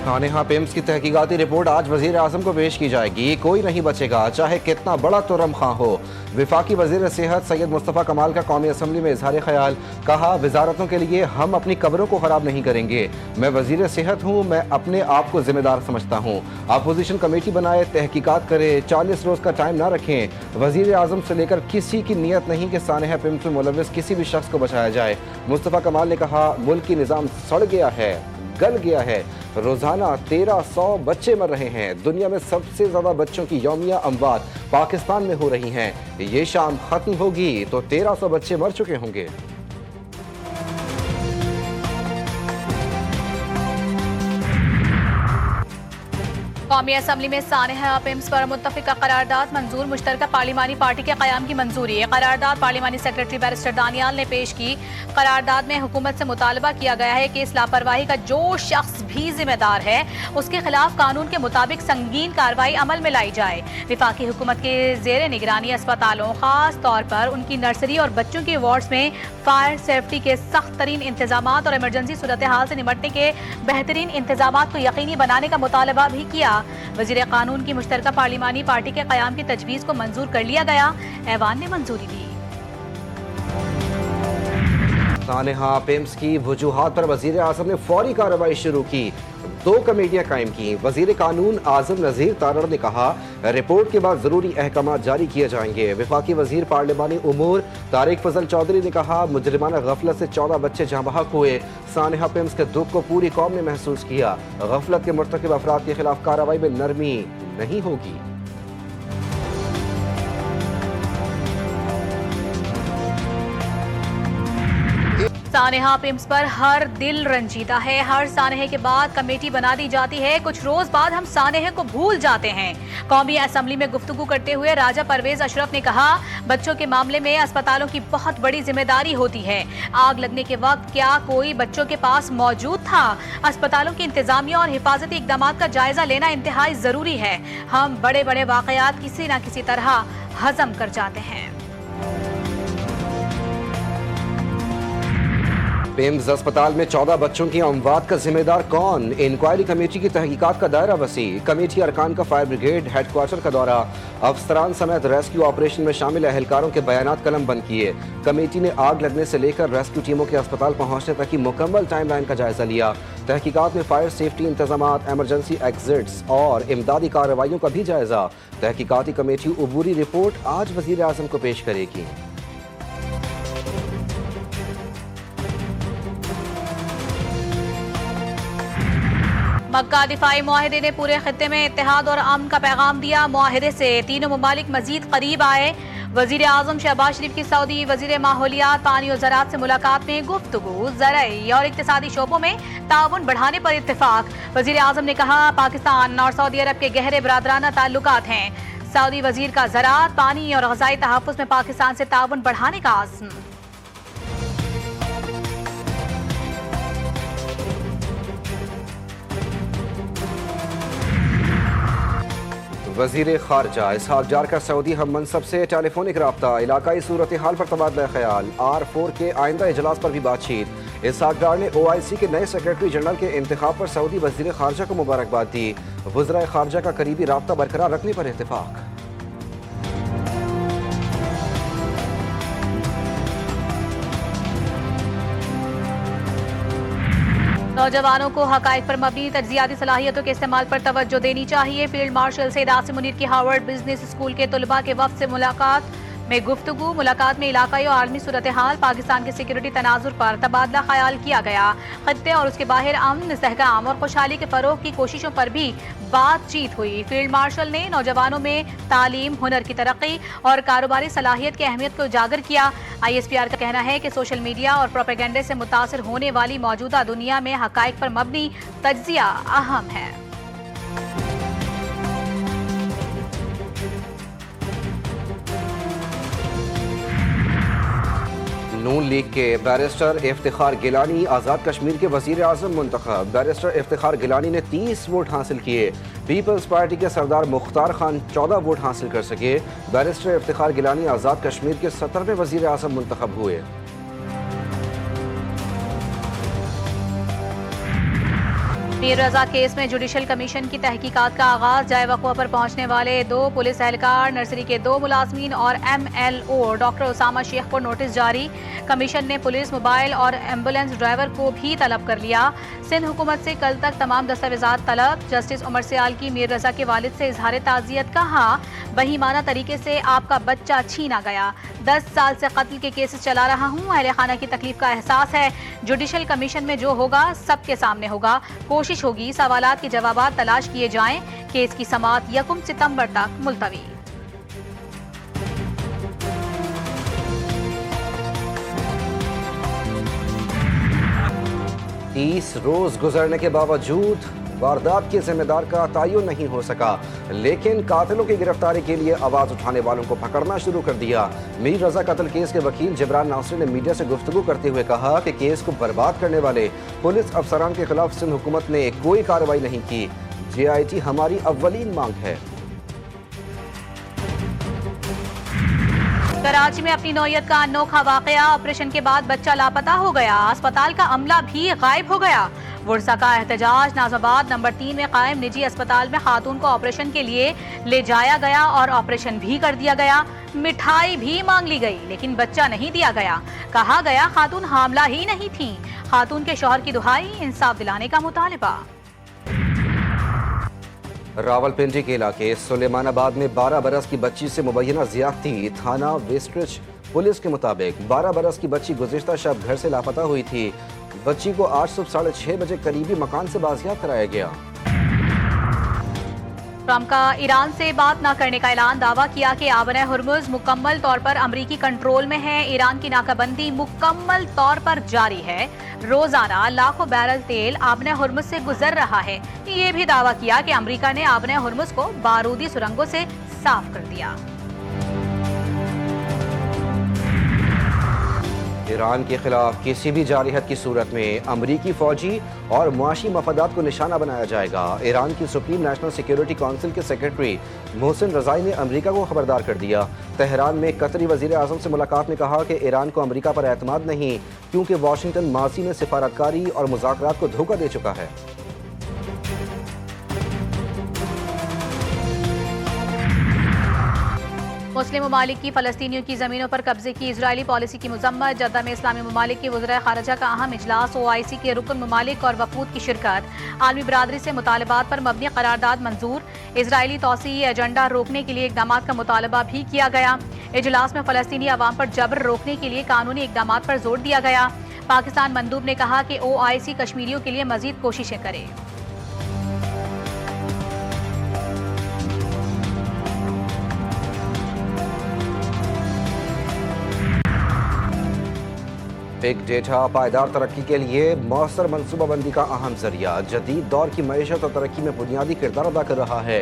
Neha PIMS की तहकीकाती report आज वजीर आजम को पेश की जाएगी। कोई नहीं बचेगा, चाहे कितना बड़ा तुरम खां हो। विफाकी वजीर सेहत सैयद मुस्तफ़ा कमाल का कौमी असम्बली में इजहार ख्याल, कहा वजारतों के लिए हम अपनी कब्रों को खराब नहीं करेंगे। मैं वजीर सेहत हूँ, मैं अपने आप को जिम्मेदार समझता हूँ। अपोजिशन कमेटी बनाए, तहकीकात करे, 40 रोज का टाइम ना रखें। वजीर आजम से लेकर किसी की नीयत नहीं कि सानेहा पिम्स में मुलविस किसी भी शख्स को बचाया जाए। मुस्तफ़ा कमाल ने कहा मुल्क की निज़ाम सड़ गया है, गल गया है। रोजाना 1300 बच्चे मर रहे हैं। दुनिया में सबसे ज्यादा बच्चों की यौमिया अमवात पाकिस्तान में हो रही हैं। ये शाम खत्म होगी तो 1300 बच्चे मर चुके होंगे। कौमी असम्बली में सानेहा पिम्स पर मुत्तफिका करारदाद मंजूर। मुश्तरका पार्लिमानी पार्टी के क़याम की मंजूरी। करारदाद पार्लिमानी सेक्रेटरी बैरिस्टर दानियाल ने पेश की। करारदाद में हुकूमत से मुतालबा किया गया है कि इस लापरवाही का जो शख्स भी जिम्मेदार है उसके खिलाफ कानून के मुताबिक संगीन कार्रवाई अमल में लाई जाए। विफाकी हुकूमत के जेर निगरानी अस्पतालों, खास तौर पर उनकी नर्सरी और बच्चों के वार्ड्स में फायर सेफ्टी के सख्त तरीन इंतजाम और इमरजेंसी सूरत हाल से निपटने के बेहतरीन इंतजाम को यकीनी बनाने का मुतालबा भी किया। वजीर कानून की मुश्तरका पार्लिमानी पार्टी के क़याम की तजवीज़ को मंजूर कर लिया गया। ऐवान ने मंजूरी दी। सानेहा पिम्स की वजूहात पर वजीर आजम ने फौरी कार्रवाई शुरू की। 2 कमेटियां कायम की। वजीर कानून आजम नज़ीर तारड़ ने कहा रिपोर्ट के बाद जरूरी अहकाम जारी किए जाएंगे। विफाकी वजीर पार्लिमानी उमूर तारिक फजल चौधरी ने कहा मुजरिमाना गफलत से 14 बच्चे जहाँ बहक हुए। सानेहा पिम्स के दुख को पूरी कौम ने महसूस किया। गफलत के मुर्तकिब अफराद के खिलाफ कार्रवाई में नरमी नहीं होगी। सानेहा पिम्स पर हर दिल रंजीदा है। हर सानेहे के बाद कमेटी बना दी जाती है। कुछ रोज बाद हम सानेहे को भूल जाते हैं। कौमी असम्बली में गुफ्तगू करते हुए राजा परवेज अशरफ ने कहा बच्चों के मामले में अस्पतालों की बहुत बड़ी जिम्मेदारी होती है। आग लगने के वक्त क्या कोई बच्चों के पास मौजूद था? अस्पतालों की इंतजामिया और हिफाजती इकदाम का जायजा लेना इंतहाई जरूरी है। हम बड़े बड़े वाकयात किसी न किसी तरह हजम कर जाते हैं। पिम्स अस्पताल में 14 बच्चों की अमवात का जिम्मेदार कौन? इंक्वायरी कमेटी की तहकीकात का दायरा वसी। कमेटी अरकान का फायर ब्रिगेड हेडक्वार्टर का दौरा। अफसरान समेत रेस्क्यू ऑपरेशन में शामिल एहलकारों के बयानात कलम बंद किए। कमेटी ने आग लगने से लेकर रेस्क्यू टीमों के अस्पताल पहुंचने तक की मुकम्मल टाइमलाइन का जायजा लिया। तहकीकात में फायर सेफ्टी इंतजाम, एमरजेंसी एग्जिट्स और इमदादी कार्रवाइयों का भी जायजा। तहकीकाती कमेटी अबूरी रिपोर्ट आज वजीर आजम को पेश करेगी। मक्का दिफाई मुआहिदे ने पूरे खित्ते में इत्तेहाद और अमन का पैगाम दिया। मुआहिदे से तीनों ममालिक मजीद करीब आए। वजीर आजम शहबाज शरीफ की सऊदी वजीर माहौलियात, पानी और ज़राअत से मुलाकात में गुफ्तगू, ज़राई और इक्तिसादी शोबों में ताउन बढ़ाने पर इत्तेफाक। वजीर आजम ने कहा पाकिस्तान और सऊदी अरब के गहरे बरादराना ताल्लुकात हैं। सऊदी वजीर का ज़राअत, पानी और ग़ज़ाई तहफ़्फ़ुज़ में पाकिस्तान से ताउन बढ़ाने का आज़्म। वजीर खारजा इसहाक डार का सऊदी हम मनसब से टेलीफोनिक रब्ता। इलाकाई सूरत हाल पर तबादला ख्याल। R4 के आइंदा इजलास पर भी बातचीत। इसहाक डार ने OIC के नए सेक्रेटरी जनरल के इंतखाब पर सऊदी वजीर खारजा को मुबारकबाद दी। वज़राए खारजा का करीबी राब्ता बरकरार रखने पर इत्तेफाक। नौजवानों को हकाइक पर मबनी तज्जियाती सलाहियतों के इस्तेमाल पर तवज्जो देनी चाहिए। फील्ड मार्शल सैयद आसिम मुनीर की हार्वर्ड बिजनेस स्कूल के तुलबा के वफ्द से मुलाकात में गुफ्तगू। मुलाकात में इलाकाई और आलमी सूरत हाल, पाकिस्तान के सिक्योरिटी तनाजुर पर तबादला ख्याल किया गया। खत्ते और उसके बाहर अमन, इस्तेहकाम और खुशहाली के फरोग की कोशिशों पर भी बातचीत हुई। फील्ड मार्शल ने नौजवानों में तालीम, हुनर की तरक्की और कारोबारी सलाहियत की अहमियत को उजागर किया। ISPR का कहना है कि सोशल मीडिया और प्रोपेगेंडे से मुतासर होने वाली मौजूदा दुनिया में हकाइक पर मबनी तज्जिया अहम है। नून लीग के बैरिस्टर इफ्तिखार गिलानी आज़ाद कश्मीर के वज़ीर आज़म मुंतखब। बैरिस्टर इफ्तिखार गिलानी ने 30 वोट हासिल किए। पीपल्स पार्टी के सरदार मुख्तार खान 14 वोट हासिल कर सके। बैरिस्टर इफ्तिखार गिलानी आज़ाद कश्मीर के 17वें वज़ीर आज़म मुंतखब हुए। मीर रजा केस में जुडिशल कमीशन की तहकीकात का आगाज। जाए वक़्वा पर पहुंचने वाले 2 पुलिस एहलकार, नर्सरी के 2 मुलाजमीन और MLO डॉक्टर उसामा शेख को नोटिस जारी। कमीशन ने पुलिस, मोबाइल और एम्बुलेंस ड्राइवर को भी तलब कर लिया। सिंध हुकूमत से कल तक तमाम दस्तावेजात तलब। जस्टिस उमर सियाल की मीर रजा के वालिद से इजहार ताज़ियत। कहा, बहीमाना तरीके से आपका बच्चा छीना गया। 10 साल से कत्ल के केसेस चला रहा हूँ। अहले खाना की तकलीफ का एहसास है। जुडिशल कमीशन में जो होगा सबके सामने होगा। कोशिश होगी सवालात के जवाबात तलाश किए जाएं। केस की समाअत 1 सितंबर तक मुलतवी। तीस रोज गुजरने के बावजूद वारदात के जिम्मेदार का तयन नहीं हो सका, लेकिन कातिलों की गिरफ्तारी के लिए आवाज उठाने वालों को पकड़ना शुरू कर दिया। मीर रजा कत्ल केस के वकील जिब्रान नासिर ने मीडिया से गुफ्तगू करते हुए कहा कि केस को बर्बाद करने वाले पुलिस अफसरान के खिलाफ सिंध हुकूमत ने कोई कार्रवाई नहीं की। JIT हमारी अव्वलीन मांग है। कराची में अपनी नौयत का अनोखा वाकया। ऑपरेशन के बाद बच्चा लापता हो गया। अस्पताल का अमला भी गायब हो गया। वर्सा का एहतजाज। नाज़ाबाद नंबर 3 में कायम निजी अस्पताल में खातून को ऑपरेशन के लिए ले जाया गया और ऑपरेशन भी कर दिया गया। मिठाई भी मांग ली गई, लेकिन बच्चा नहीं दिया गया। कहा गया खातून हामला ही नहीं थी। खातून के शौहर की दुहाई, इंसाफ दिलाने का मुतालबा। रावलपिंडी के इलाके सुलेमानाबाद में 12 बरस की बच्ची से मुबैना ज्यादती। थाना वेस्टरिच पुलिस के मुताबिक 12 बरस की बच्ची गुज़िश्ता शब घर से लापता हुई थी। बच्ची को आज सुबह 6:30 बजे करीबी मकान से बाजियाब कराया गया। ट्रंप का ईरान से बात न करने का ऐलान। दावा किया कि आबने हुर्मुज मुकम्मल तौर पर अमरीकी कंट्रोल में है। ईरान की नाकाबंदी मुकम्मल तौर पर जारी है। रोजाना लाखों बैरल तेल आबने हुर्मुज से गुजर रहा है। ये भी दावा किया कि अमरीका ने आबने हुर्मुज को बारूदी सुरंगों से साफ कर दिया। ईरान के खिलाफ किसी भी जारहत की सूरत में अमरीकी फौजी और मुआशी मफादात को निशाना बनाया जाएगा। ईरान की सुप्रीम नेशनल सिक्योरिटी काउंसिल के सेक्रेटरी मोहसिन रजाई ने अमरीका को खबरदार कर दिया। तेहरान में कतरी वजीर आजम से मुलाकात में कहा कि ईरान को अमरीका पर एतमाद नहीं, क्योंकि वाशिंगटन माजी में सिफारतकारी और मुज़ाकरात को धोखा दे चुका है। मुस्लिम ममालिक की फ़लस्तीनियों की ज़मीनों पर कब्जे की इजरायली पॉलिसी की मजम्मत। जद्दा में इस्लामी ममालिक के वज़ीर ख़ारिजा का अहम इजलास। OIC के रुकन ममालिक और वफूद की शिरकत। आलमी बरादरी से मुतालबात पर मबनी करारदाद मंजूर। इजरायली तौसीई एजेंडा रोकने के लिए इकदाम का मुतालबा भी किया गया। इजलास में फ़लस्तीनी अवाम पर जबर रोकने के लिए कानूनी इकदाम पर जोर दिया गया। पाकिस्तान मंदूब ने कहा कि OIC कश्मीरियों के लिए मजीद कोशिशें करे। बिग डेटा पायदार तरक्की के लिए मौसर मनसूबाबंदी का अहम जरिया। जदीद दौर की मईशत और तरक्की में बुनियादी किरदार अदा कर रहा है।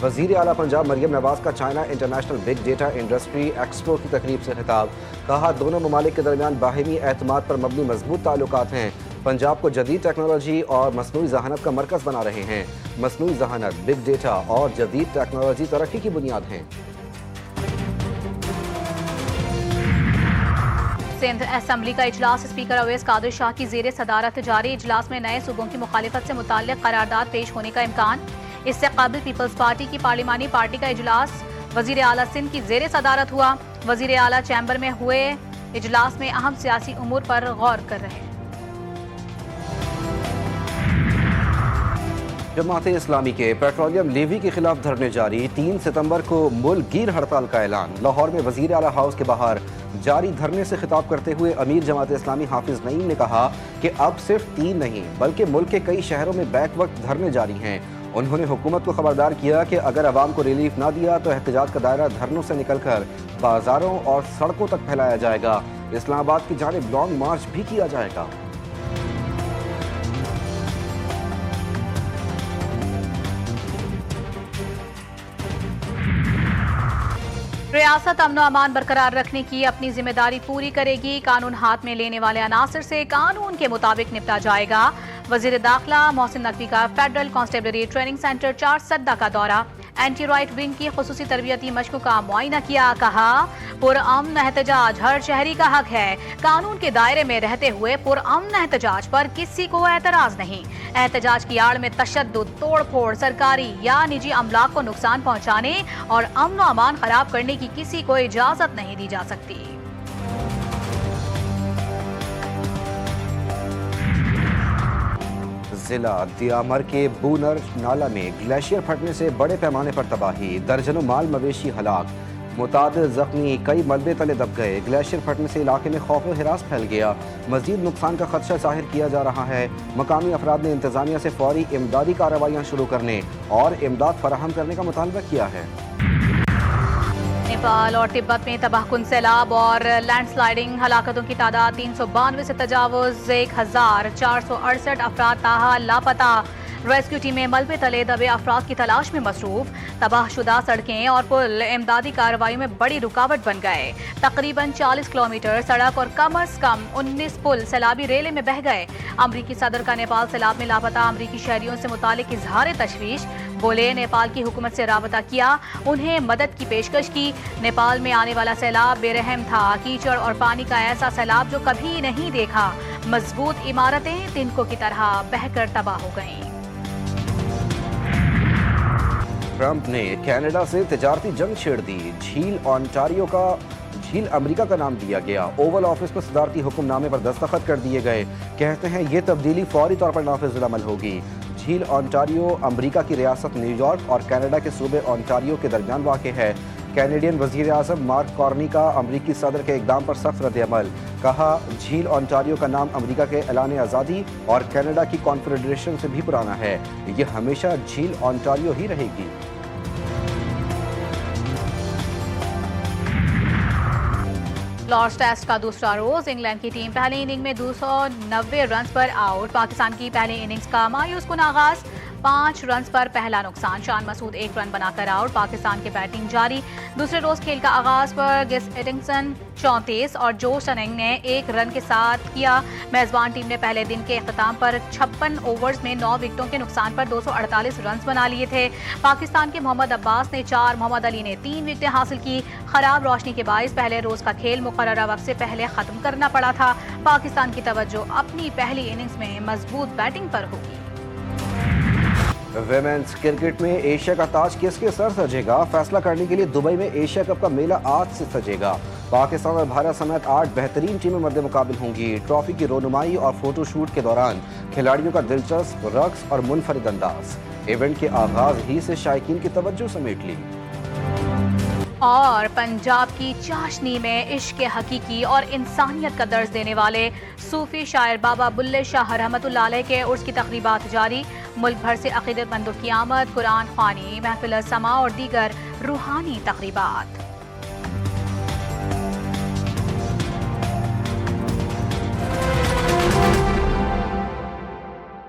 वज़ीर आला पंजाब मरियम नवाज का China international big data industry expo की तकरीब से खिताब। कहा, दोनों ममालिक के दरमियान बाहिमी एतमाद पर मबनी मजबूत ताल्लुकात हैं। पंजाब को जदीद टेक्नोलॉजी और मसनूई जहानत का मरकज़ बना रहे हैं। मसनूई जहानत, बिग डेटा और जदीद टेक्नोलॉजी तरक्की की बुनियाद हैं। सिंध असम्बली का इजलास। स्पीकर अवैस कादिर शाह की ज़ेर सदारत जारी। इजलास में नए सूबों की मुखालिफत से मुताल्लिक़ करारदाद पेश होने का इम्कान। इससे काबिल पीपल्स पार्टी की पार्लिमानी पार्टी का इजलास वज़ीर आला सिंध की ज़ेर सदारत हुआ। वज़ीर आला चैम्बर में हुए इजलास में अहम सियासी उमूर पर गौर कर रहे हैं। जमात इस्लामी के पेट्रोलियम लेवी के खिलाफ धरने जारी। 3 सितंबर को मुल्क गिर हड़ताल का ऐलान। लाहौर में वज़ीर आला हाउस के बाहर जारी धरने से खिताब करते हुए अमीर जमात इस्लामी हाफिज नईम ने कहा कि अब सिर्फ 3 नहीं बल्कि मुल्क के कई शहरों में बैक वक्त धरने जारी हैं। उन्होंने हुकूमत को खबरदार किया कि अगर अवाम को रिलीफ ना दिया तो एहतजाज का दायरा धरनों से निकलकर बाजारों और सड़कों तक फैलाया जाएगा। इस्लामाबाद की जानिब लॉन्ग मार्च भी किया जाएगा। रियासत अमन अमान बरकरार रखने की अपनी जिम्मेदारी पूरी करेगी। कानून हाथ में लेने वाले अनासर से कानून के मुताबिक निपटा जाएगा। वजीर दाखिला मोहसिन नकवी का फेडरल कांस्टेबलरी ट्रेनिंग सेंटर 4 सद्दा का दौरा। एंटी राइट विंग की खुसूसी तरबियती मशक का मुआयना किया। कहा, पुरअमन एहतजाज हर शहरी का हक है। कानून के दायरे में रहते हुए पुरअमन एहतजाज पर किसी को एतराज नहीं। एहतजाज की आड़ में तशद्दुद, तोड़ फोड़, सरकारी या निजी अमलाक को नुकसान पहुंचाने और अमन व अमान खराब करने की किसी को इजाजत नहीं दी जा सकती। जिला दियामर के बूनर नाला में ग्लेशियर फटने से बड़े पैमाने पर तबाही, दर्जनों माल मवेशी हलाक, मुतादिद जख्मी, कई मलबे तले दब गए। ग्लेशियर फटने से इलाके में खौफ व हिरास फैल गया। मजीद नुकसान का खदशा जाहिर किया जा रहा है। मकामी अफराद ने इंतजामिया से फौरी इमदादी कार्रवाइयाँ शुरू करने और इमदाद फराहम करने का मुतालबा किया है। नेपाल और तिब्बत में तबाहकुन सैलाब और लैंडस्लाइडिंग, हलाकतों की तादाद 392 से तजावुज, 1468 अफराद ताहाल लापता। रेस्क्यू टीमें मलबे तले दबे अफराद की तलाश में मसरूफ। तबाहशुदा सड़कें और पुल इमदादी कार्रवाई में बड़ी रुकावट बन गए। तकरीबन 40 किलोमीटर सड़क और कम अज कम 19 पुल सैलाबी रेले में बह गए। अमरीकी सदर का नेपाल सैलाब में लापता अमरीकी शहरियों से मुतालिक इजहार तशवीश। बोले, नेपाल की हुकूमत से राबता किया, उन्हें मदद की पेशकश की। नेपाल में आने वाला सैलाब बेरहम था, कीचड़ और पानी का ऐसा सैलाब जो कभी नहीं देखा। मजबूत इमारतें तिनकों की तरह बहकर तबाह हो गईं। ट्रंप ने कनाडा से तिजारती जंग छेड़ दी। झील अमेरिका का नाम दिया गया। ओवल ऑफिस में सदारती हुक्मनामे पर दस्तखत कर दिए गए। कहते हैं ये तब्दीली फौरी तौर पर नाफिज अमल होगी। झील ओंटारियो अमेरिका की रियासत न्यूयॉर्क और कनाडा के सूबे ओंटारियो के दरमियान वाक़ है। कैनेडियन वज़ीर आज़म मार्क कार्नी का अमरीकी सदर के इक़दाम पर सख्त रद्द-ए-अमल। कहा, झील ओंटारियो का नाम अमरीका के ऐलान आज़ादी और कनाडा की कॉन्फेडरेशन से भी पुराना है। ये हमेशा झील ओंटारियो ही रहेगी। लॉर्ड्स टेस्ट का दूसरा रोज, इंग्लैंड की टीम पहली इनिंग में 290 रन पर आउट। पाकिस्तान की पहली इनिंग्स का मायूसकुन आगाज, 5 रन पर पहला नुकसान। शान मसूद 1 रन बनाकर आउट। पाकिस्तान की बैटिंग जारी। दूसरे रोज खेल का आगाज पर गिस एडिंगसन 34 और जोश टनिंग ने 1 रन के साथ किया। मेजबान टीम ने पहले दिन के इख्तिताम पर 56 ओवर्स में 9 विकेटों के नुकसान पर 248 रन बना लिए थे। पाकिस्तान के मोहम्मद अब्बास ने 4, मोहम्मद अली ने 3 विकेटें हासिल की। खराब रोशनी के बाइस पहले रोज का खेल मुकर्ररा वक्त से पहले खत्म करना पड़ा था। पाकिस्तान की तवज्जो अपनी पहली इनिंग्स में मजबूत बैटिंग पर होगी। विमेंस क्रिकेट में एशिया का ताज किसके सर सजेगा? फैसला करने के लिए दुबई में एशिया कप का मेला आज से सजेगा। पाकिस्तान और भारत समेत 8 बेहतरीन टीमें मध्य मुकाबिल होंगी। ट्रॉफी की रोनुमाई और फोटोशूट के दौरान खिलाड़ियों का दिलचस्प रक्स और मुनफरिद अंदाज इवेंट के आगाज ही से शायकीन की तवज्जो समेट ली। और पंजाब की चाशनी में इश्क हकीकी और इंसानियत का दर्ज देने वाले सूफी शायर बाबा बुल्ले शाह रहमतुल्लाह अलैह के उर्स की तकरीबात जारी। मुल्क भर से अकीदतमंदों की आमद, कुरान ख्वानी, महफिल समा और दीगर रूहानी तकरीबात।